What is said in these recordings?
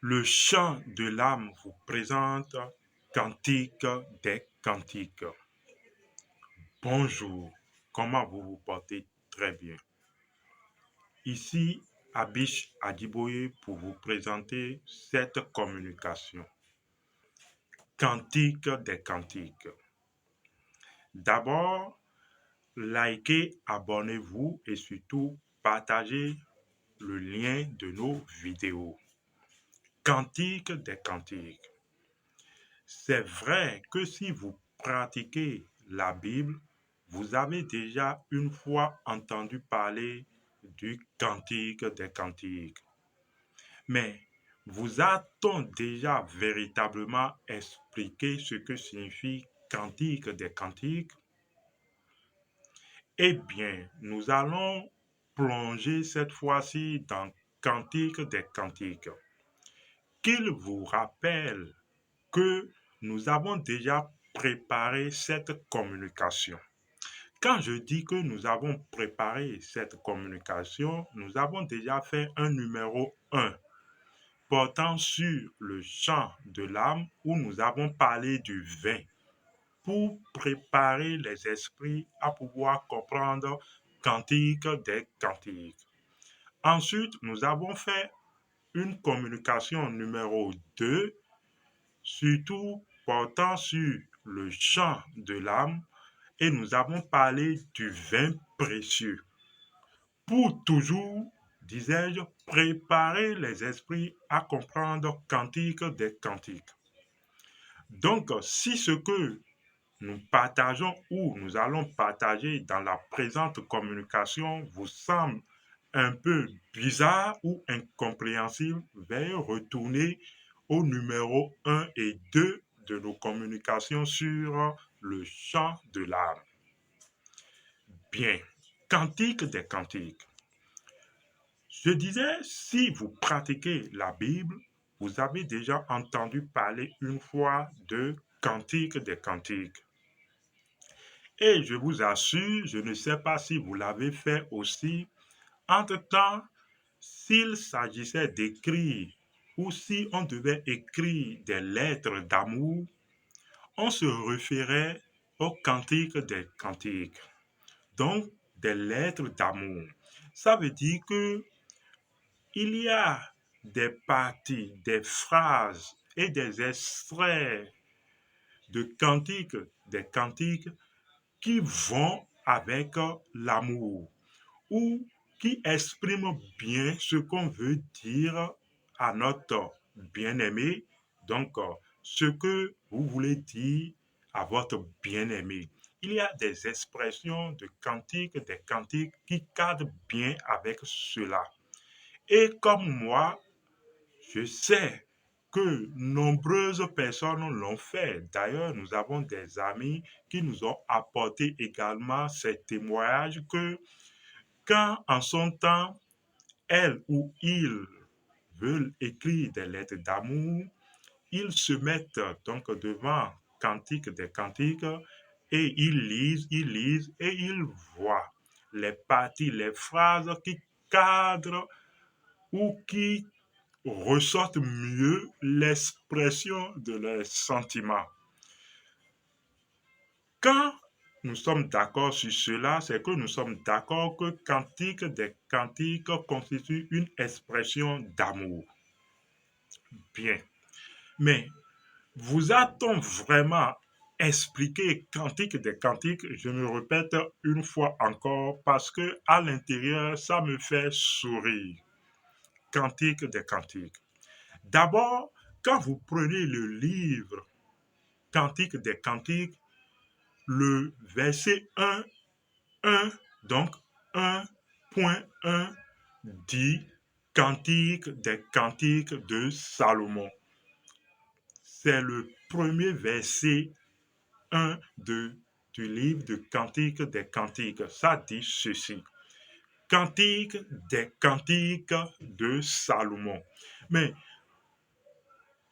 Le chant de l'âme vous présente Cantique des Cantiques. Bonjour, comment vous vous portez? Très bien. Ici, Abish Adiboye pour vous présenter cette communication. Cantique des Cantiques. D'abord, likez, abonnez-vous et surtout partagez le lien de nos vidéos. Cantique des Cantiques. C'est vrai que si vous pratiquez la Bible, vous avez déjà une fois entendu parler du Cantique des Cantiques. Mais vous a-t-on déjà véritablement expliqué ce que signifie Cantique des Cantiques? Eh bien, nous allons plonger cette fois-ci dans Cantique des Cantiques, qu'il vous rappelle que nous avons déjà préparé cette communication. Quand je dis que nous avons préparé cette communication, nous avons déjà fait un numéro 1 portant sur le chant de l'âme où nous avons parlé du vin pour préparer les esprits à pouvoir comprendre Cantique des Cantiques. Ensuite, nous avons fait une communication numéro 2 surtout portant sur le chant de l'âme, et nous avons parlé du vin précieux. Pour toujours, disais-je, préparer les esprits à comprendre Cantique des Cantiques. Donc, si ce que nous partageons ou nous allons partager dans la présente communication vous semble un peu bizarre ou incompréhensible, veuillez retourner au numéro 1 et 2 de nos communications sur le chant de l'âme. Bien, Cantique des Cantiques. Je disais, si vous pratiquez la Bible, vous avez déjà entendu parler une fois de Cantique des Cantiques. Et je vous assure, je ne sais pas si vous l'avez fait aussi, entre-temps, s'il s'agissait d'écrire ou si on devait écrire des lettres d'amour, on se référait au Cantique des Cantiques, donc des lettres d'amour. Ça veut dire que il y a des parties, des phrases et des extraits de cantiques, des cantiques qui vont avec l'amour ou qui expriment bien ce qu'on veut dire à notre bien-aimé, donc ce que vous voulez dire à votre bien-aimé. Il y a des expressions de cantiques, des cantiques qui cadrent bien avec cela. Et comme moi, je sais que nombreuses personnes l'ont fait. D'ailleurs, nous avons des amis qui nous ont apporté également ces témoignages que quand en son temps, elles ou ils veulent écrire des lettres d'amour, ils se mettent donc devant Cantique des Cantiques et ils lisent et ils voient les parties, les phrases qui cadrent ou qui ressortent mieux l'expression de leurs sentiments. Quand nous sommes d'accord sur cela, c'est que nous sommes d'accord que Cantique des Cantiques constitue une expression d'amour. Bien. Mais vous a-t-on vraiment expliqué Cantique des Cantiques? Je me répète une fois encore parce que à l'intérieur, ça me fait sourire. Cantique des Cantiques. D'abord, quand vous prenez le livre Cantique des Cantiques, le verset 1, donc 1.1 dit Cantique des Cantiques de Salomon. C'est le premier verset 1 du livre de Cantique des Cantiques. Ça dit ceci. Cantique des Cantiques de Salomon. Mais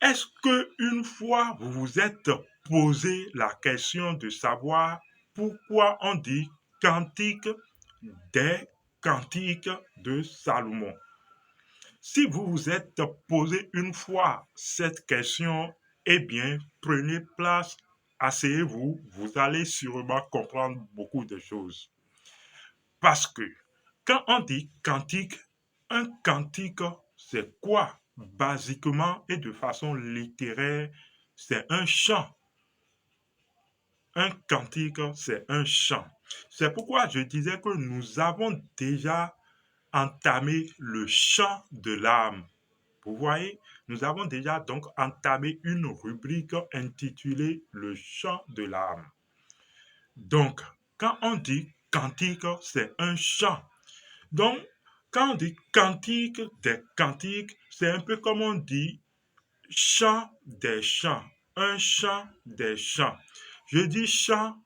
est-ce que une fois vous vous êtes posé la question de savoir pourquoi on dit Cantique des Cantiques de Salomon? Si vous vous êtes posé une fois cette question, eh bien, prenez place, asseyez-vous, vous allez sûrement comprendre beaucoup de choses. Parce que quand on dit cantique, un cantique, c'est quoi? Basiquement et de façon littéraire, c'est un chant. Un cantique, c'est un chant. C'est pourquoi je disais que nous avons déjà entamé le chant de l'âme. Vous voyez, nous avons déjà donc entamé une rubrique intitulée le chant de l'âme. Donc, quand on dit cantique, c'est un chant. Donc, quand on dit cantique des cantiques, c'est un peu comme on dit chant des chants, un chant des chants. Je dis chant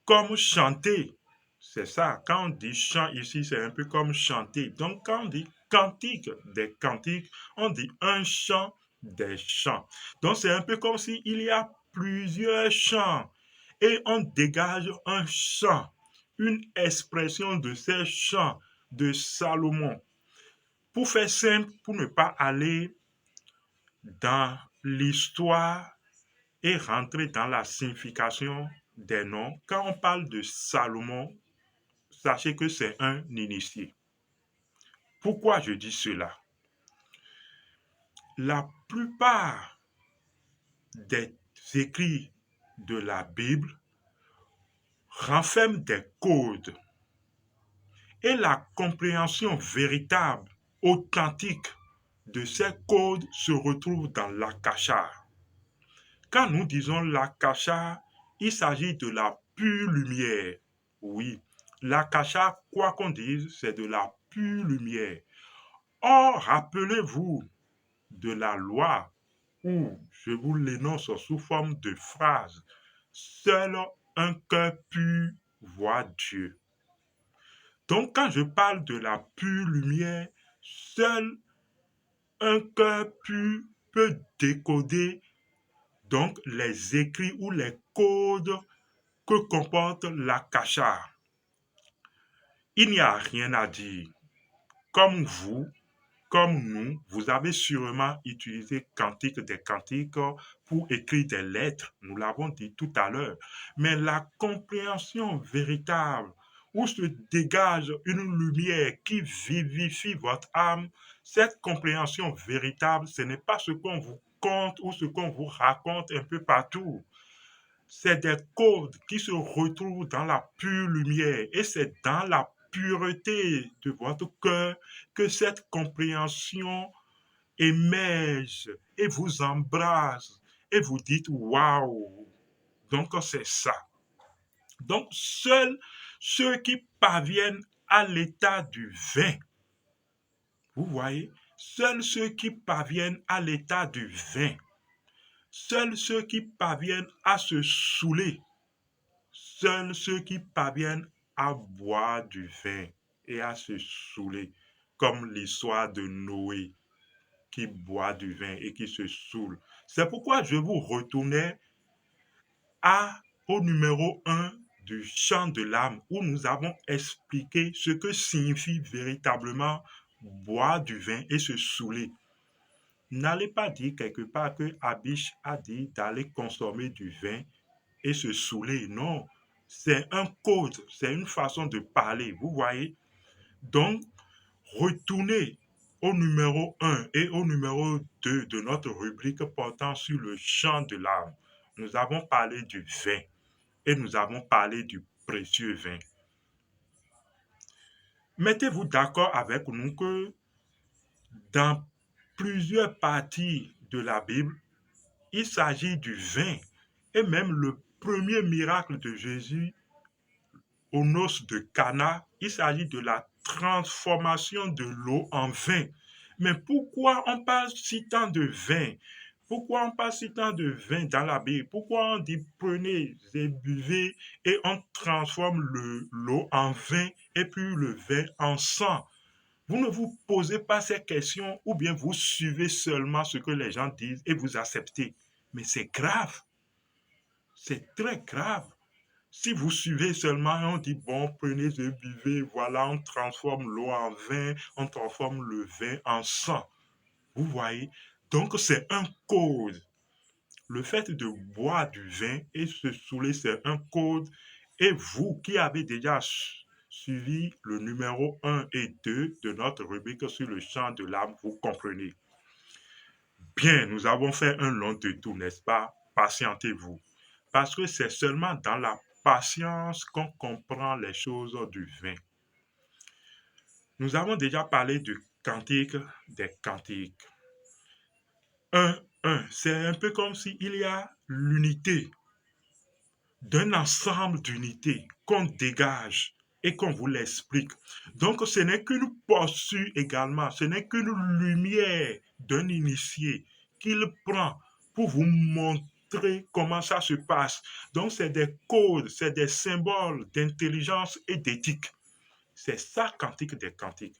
comme chanter. C'est ça. Quand on dit chant ici, c'est un peu comme chanter. Donc, quand on dit cantique des cantiques, on dit un chant des chants. Donc, c'est un peu comme s'il y a plusieurs chants et on dégage un chant, une expression de ces chants de Salomon. Pour faire simple, pour ne pas aller dans l'histoire et rentrer dans la signification des noms, quand on parle de Salomon, sachez que c'est un initié. Pourquoi je dis cela? La plupart des écrits de la Bible renferment des codes et la compréhension véritable, authentique de ces codes se retrouve dans l'Akasha. Quand nous disons l'Akasha, il s'agit de la pure lumière. Oui, l'Akasha, quoi qu'on dise, c'est de la pure lumière. Or, rappelez-vous de la loi où je vous l'énonce sous forme de phrase. Seul un cœur pur voit Dieu. Donc, quand je parle de la pure lumière, seul un cœur pur peut décoder donc les écrits ou les codes que comporte l'Akasha. Il n'y a rien à dire. Comme vous, comme nous, vous avez sûrement utilisé Cantique des Cantiques pour écrire des lettres, nous l'avons dit tout à l'heure. Mais la compréhension véritable, où se dégage une lumière qui vivifie votre âme, cette compréhension véritable, ce n'est pas ce qu'on vous conte ou ce qu'on vous raconte un peu partout. C'est des codes qui se retrouvent dans la pure lumière et c'est dans la pureté de votre cœur que cette compréhension émerge et vous embrasse et vous dites waouh. Donc c'est ça. Donc seuls ceux qui parviennent à l'état du vin, vous voyez, seuls ceux qui parviennent à l'état du vin, seuls ceux qui parviennent à se saouler, seuls ceux qui parviennent à boire du vin et à se saouler, comme l'histoire de Noé qui boit du vin et qui se saoule. C'est pourquoi je vous retournais au numéro un du chant de l'âme, où nous avons expliqué ce que signifie véritablement boire du vin et se saouler. N'allez pas dire quelque part que Abish a dit d'aller consommer du vin et se saouler. Non, c'est un code, c'est une façon de parler, vous voyez. Donc, retournez au numéro un et au numéro 2 de notre rubrique portant sur le chant de l'âme. Nous avons parlé du vin et nous avons parlé du précieux vin. Mettez-vous d'accord avec nous que dans plusieurs parties de la Bible, il s'agit du vin et même le premier miracle de Jésus aux noces de Cana, il s'agit de la transformation de l'eau en vin. Mais pourquoi on parle si tant de vin? Pourquoi on parle si tant de vin dans la Bible? Pourquoi on dit prenez et buvez et on transforme l'eau en vin et puis le vin en sang? Vous ne vous posez pas ces questions ou bien vous suivez seulement ce que les gens disent et vous acceptez. Mais c'est grave. C'est très grave. Si vous suivez seulement et on dit, bon, prenez et buvez, voilà, on transforme l'eau en vin, on transforme le vin en sang. Vous voyez? Donc, c'est un code. Le fait de boire du vin et se saouler, c'est un code. Et vous qui avez déjà suivi le numéro 1 et 2 de notre rubrique sur le chant de l'âme, vous comprenez. Bien, nous avons fait un long détour, n'est-ce pas? Patientez-vous. Parce que c'est seulement dans la patience qu'on comprend les choses du vin. Nous avons déjà parlé du cantique des cantiques. Un, c'est un peu comme s'il y a l'unité d'un ensemble d'unités qu'on dégage et qu'on vous l'explique. Donc ce n'est qu'une posture également, ce n'est qu'une lumière d'un initié qu'il prend pour vous montrer comment ça se passe. Donc c'est des codes, c'est des symboles d'intelligence et d'éthique. C'est ça, cantique des cantiques.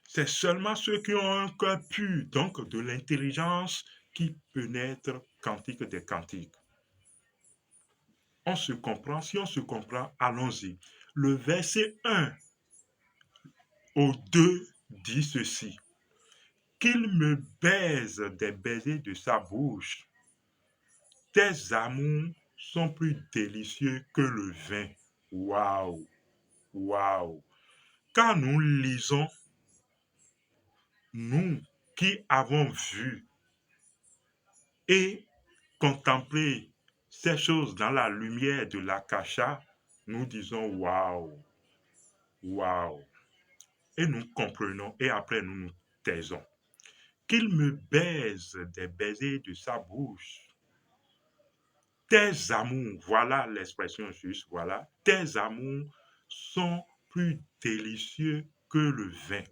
C'est seulement ceux qui ont un cœur pur, donc de l'intelligence, qui peut naître cantique des cantiques. On se comprend, si on se comprend, allons-y. Le verset 1 au 2 dit ceci. Qu'il me baise des baisers de sa bouche. Tes amours sont plus délicieux que le vin. Waouh, waouh. Quand nous lisons, nous qui avons vu et contemplé ces choses dans la lumière de l'Akasha, nous disons waouh, waouh. Et nous comprenons et après nous nous taisons. Qu'il me baise des baisers de sa bouche. Tes amours, voilà l'expression juste, voilà, tes amours sont plus délicieux que le vin.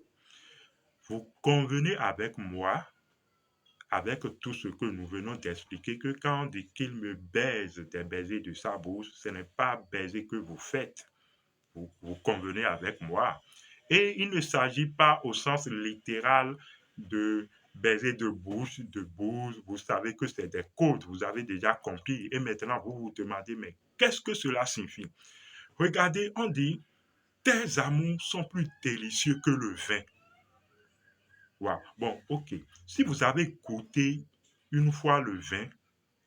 Vous convenez avec moi, avec tout ce que nous venons d'expliquer, que quand on dit qu'il me baise des baisers de sa bouche, ce n'est pas baiser que vous faites. Vous convenez avec moi. Et il ne s'agit pas au sens littéral de baiser de bouche, de bouche. Vous savez que c'est des codes, vous avez déjà compris. Et maintenant, vous vous demandez, mais qu'est-ce que cela signifie? Regardez, on dit, tes amours sont plus délicieux que le vin. Wow. Bon, ok. Si vous avez goûté une fois le vin,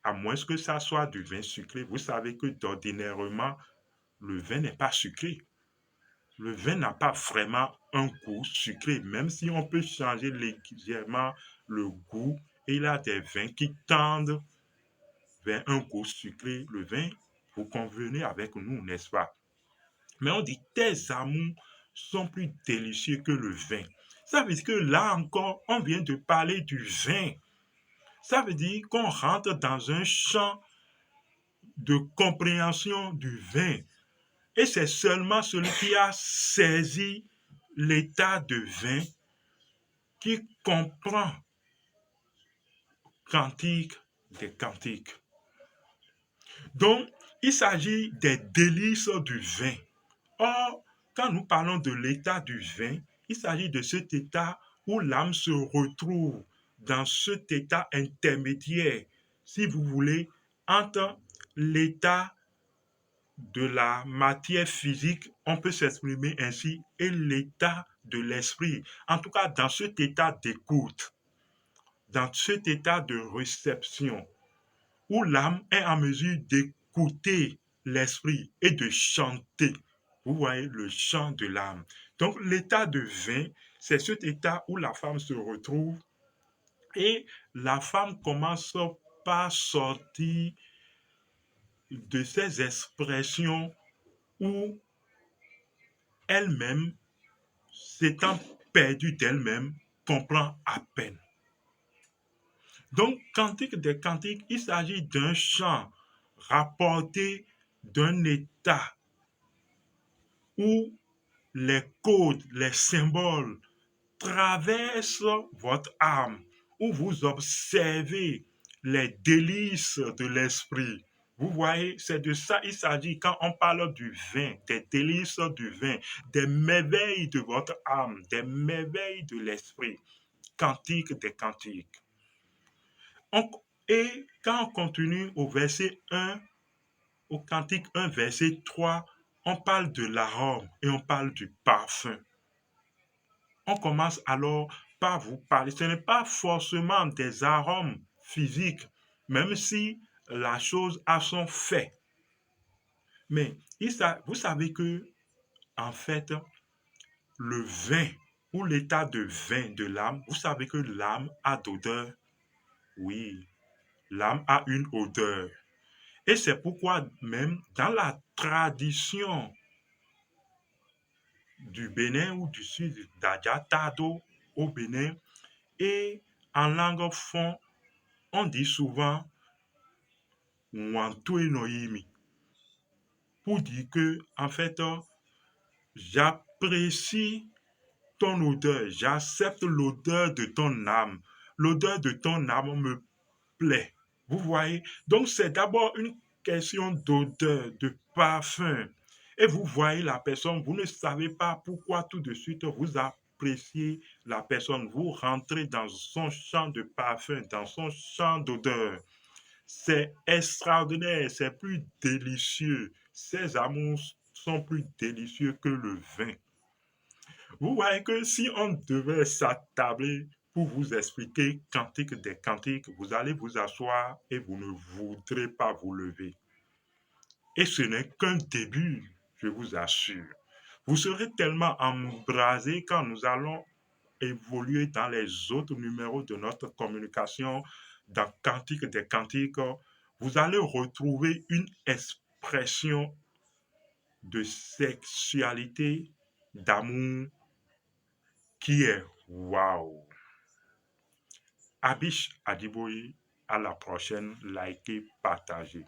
à moins que ça soit du vin sucré, vous savez que d'ordinairement, le vin n'est pas sucré. Le vin n'a pas vraiment un goût sucré, même si on peut changer légèrement le goût. Et il y a des vins qui tendent vers un goût sucré. Le vin, vous convenez avec nous, n'est-ce pas? Mais on dit, tes amours sont plus délicieux que le vin. Ça veut dire que là encore, on vient de parler du vin. Ça veut dire qu'on rentre dans un champ de compréhension du vin. Et c'est seulement celui qui a saisi l'état de vin qui comprend cantique des cantiques. Donc, il s'agit des délices du vin. Or, quand nous parlons de l'état du vin, il s'agit de cet état où l'âme se retrouve dans cet état intermédiaire, si vous voulez, entre l'état de la matière physique, on peut s'exprimer ainsi, et l'état de l'esprit. En tout cas, dans cet état d'écoute, dans cet état de réception, où l'âme est en mesure d'écouter l'esprit et de chanter. Vous voyez le chant de l'âme. Donc l'état de vin, c'est cet état où la femme se retrouve et la femme commence par sortir de ces expressions où elle-même, s'étant perdue d'elle-même, comprend à peine. Donc, cantique des cantiques, il s'agit d'un chant rapporté d'un état où les codes, les symboles traversent votre âme, où vous observez les délices de l'esprit. Vous voyez, c'est de ça il s'agit quand on parle du vin, des délices du vin, des merveilles de votre âme, des merveilles de l'esprit. Cantique des cantiques. On- et quand on continue au verset 1 au Cantique 1, verset 3, on parle de l'arôme et on parle du parfum. On commence alors par vous parler. Ce n'est pas forcément des arômes physiques, même si la chose a son fait. Mais vous savez que, en fait, le vin ou l'état de vin de l'âme, vous savez que l'âme a d'odeur. Oui, l'âme a une odeur. Et c'est pourquoi même dans la tradition du Bénin ou du sud d'Adjatado au Bénin et en langue fon, on dit souvent Wantoe Noimi pour dire que, en fait, j'apprécie ton odeur, j'accepte l'odeur de ton âme. L'odeur de ton âme me plaît. Vous voyez? Donc, c'est d'abord une question d'odeur, de parfum. Et vous voyez la personne, vous ne savez pas pourquoi tout de suite vous appréciez la personne. Vous rentrez dans son champ de parfum, dans son champ d'odeur. C'est extraordinaire, c'est plus délicieux. Ces amours sont plus délicieux que le vin. Vous voyez que si on devait s'attabler pour vous expliquer Cantique des Cantiques, vous allez vous asseoir et vous ne voudrez pas vous lever. Et ce n'est qu'un début, je vous assure. Vous serez tellement embrasé quand nous allons évoluer dans les autres numéros de notre communication, dans Cantique des Cantiques. Vous allez retrouver une expression de sexualité, d'amour qui est waouh. Abish Adiboyi, à la prochaine, likez, partagez.